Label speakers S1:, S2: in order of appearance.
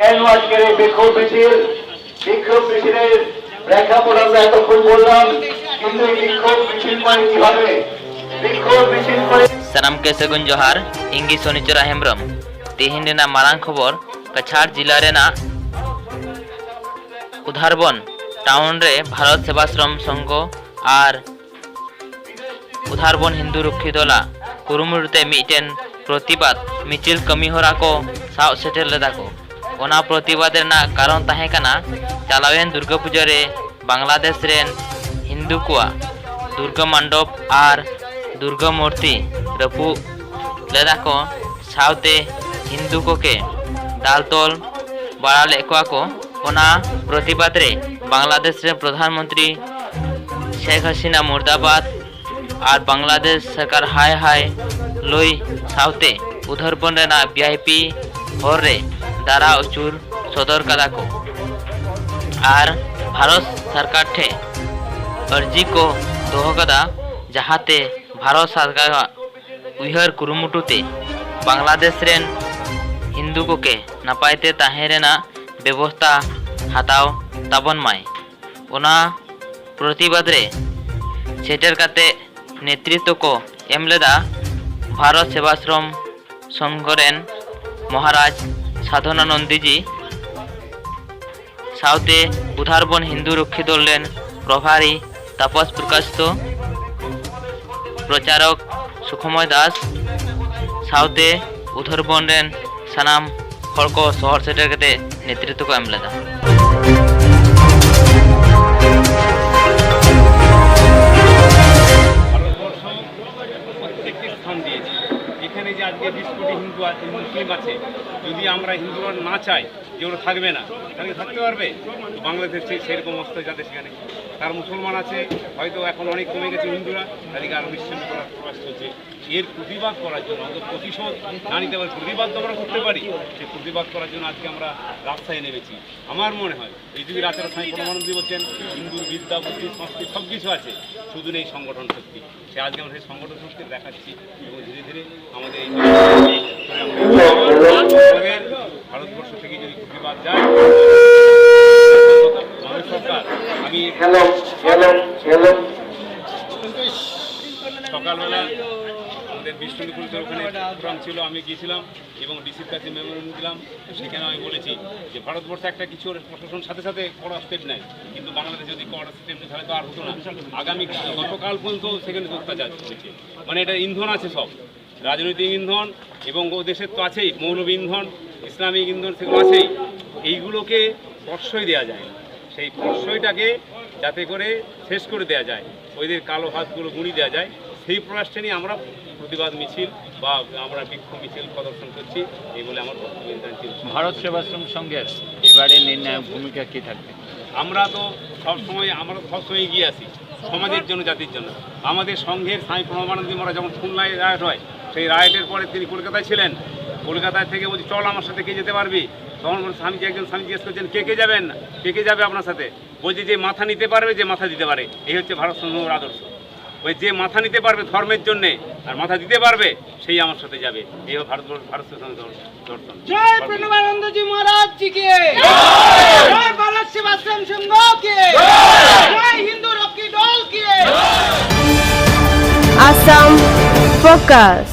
S1: কেন আজকের এই বিক্ষোভ মিছিলের প্রেক্ষাপট আমরা এতক্ষণ বললাম, কিন্তু এই বিক্ষোভ মিছিল করে কি হবে? বিক্ষোভ মিছিল করে
S2: Sanam ke sagun johar ingi sonichora hembram tihin rena marang khobor Kachar jila rena Udharbon town রে ভারত সেবাশ্রম সংঘ আর উধারবন হিন্দু রক্ষী দলা কুরুমুরুতে মিটেন প্রতিবাদ মিছিল কমি হরা কো সাউ সেটেল লেদা কো ওনা প্রতিবাদের না কারণ তাহে কানা চালাওয়েন দুর্গা পূজা রে বাংলাদেশ রেন হিন্দু কুয়া দুর্গা মণ্ডপ আর দুর্গা মূর্তি রপু লেদা কো সাউতে হিন্দু কোকে দালতল বাড়ালে কোয়াকো ওনা প্রতিবাদ রে বাংলাদেশ রে প্রধানমন্ত্রী শেখ হাসিনা মুর্দাবাদ আর বাংলাদেশ সরকার হায় হায় লই সাউতে উধারবন রেনা ভিআইপি হর রে দারা উচুর সদর কাদাকো আর ভারত সরকার ठे अर्जी को दोह कदा जहाते भारत सरकार उइहर कुरुमुटुते बांग्लादेश रेन हिंदू कोके नापायते ताहे रेना व्यवस्था हाताव ताबन माय ओना प्रतिबाद रे सेटर काते नेतृत्व को एमलेदा भारत सेवाश्रम संघ रेन महाराज साधनानंदी जी साउते उधारबन हिंदू रक्षी दल रेन प्रभारी तापस प्रकाश तो प्रचारक सुखमय दास साउते उधारबन रेन सानाम हर को शहर सेटर कते नेतृत्व को एमलेदा
S3: এখানে যে আজকে 20 কোটি হিন্দু আছে মুসলিম আছে যদি আমরা হিন্দুরা না চাই যে ওরা থাকবে না তাহলে থাকতে পারবে বাংলাদেশে সেরকম অবস্থা যাদের সেখানে তার মুসলমান আছে হয়তো এখন অনেক কমে গেছে হিন্দুরা তাদেরকে আরও বিচ্ছিন্ন করার প্রয়াস চলছে এর প্রতিবাদ করার জন্য আমাদের প্রতিশোধ না নিতে পারি প্রতিবাদ তো আমরা করতে পারি সেই প্রতিবাদ করার জন্য আজকে আমরা রাস্তায় নেমেছি আমার মনে হয় এই যদি রাতের স্বামী পরমানন্দী বলছেন হিন্দুর বিদ্যা বুদ্ধি সংস্কৃতি সব কিছু আছে শুধু নেই সংগঠন শক্তি সে আজকে আমরা সেই সংগঠন শক্তি দেখাচ্ছি এবং ধীরে ধীরে আমাদের এই ভারতবর্ষ থেকে যদি প্রতিবাদ যায় সরকার আমি সকালবেলা আমাদের বিষ্ণুপুরের ওখানে প্রোগ্রাম ছিল আমি গিয়েছিলাম এবং ডিসির কাছে মেমোরেন্ডাম দিলাম সেখানে আমি বলেছি যে ভারতবর্ষে একটা কিছু প্রশাসন সাথে সাথে কড়া স্টেপ নেয় কিন্তু বাংলাদেশ যদি কড়া স্টেপ নেয় তাহলে তো আর হতো না আগামী গতকাল পর্যন্ত সেখানে অত্যাচার চলেছে মানে এটা ইন্ধন আছে সব রাজনৈতিক ইন্ধন এবং ও দেশের তো আছেই মৌলবী ইন্ধন ইসলামিক ইন্ধন সেগুলো আছেই এইগুলোকে প্রশ্রয় দেওয়া যায় সেই প্রশ্রয়টাকে যাতে করে শেষ করে দেওয়া যায় ওইদের কালো হাতগুলো গুঁড়ি দেওয়া যায় সেই প্রয়াসটা নিয়ে আমরা প্রতিবাদ মিছিল বা আমরা বিক্ষোভ মিছিল প্রদর্শন করছি এই বলে আমার বক্তব্য।
S4: ভারত সেবাশ্রম সংঘের এবারে নির্ণায়ক ভূমিকা কী থাকবে?
S3: আমরা সবসময় এগিয়ে আসি সমাজের জন্য জাতির জন্য আমাদের সংঘের স্বামী প্রণবানন্দী মহারাজ যখন খুলনায় রায়ট হয় সেই রায়টের পরে তিনি কলকাতায় ছিলেন কলকাতায় থেকে বলছি চল আমার সাথে কে যেতে পারবি তখন স্বামীজি একজন স্বামী জিজ্ঞেস করছেন কে যাবেন কে যাবে আপনার সাথে বলছে যে মাথা নিতে পারবে যে মাথা দিতে পারে এই হচ্ছে ভারত সংঘের আদর্শ ওই যে মাথা নিতে পারবে ধর্মের জন্যে আর মাথা দিতে পারবে সেই আমার সাথে যাবে এই ভারত দর্শন।
S5: জয় প্রণবানন্দজি মহারাজ জি কে জয় ভারত সেবাশ্রম সংঘ কে জয় হিন্দু রক্ষী দল কে
S6: Assam Focus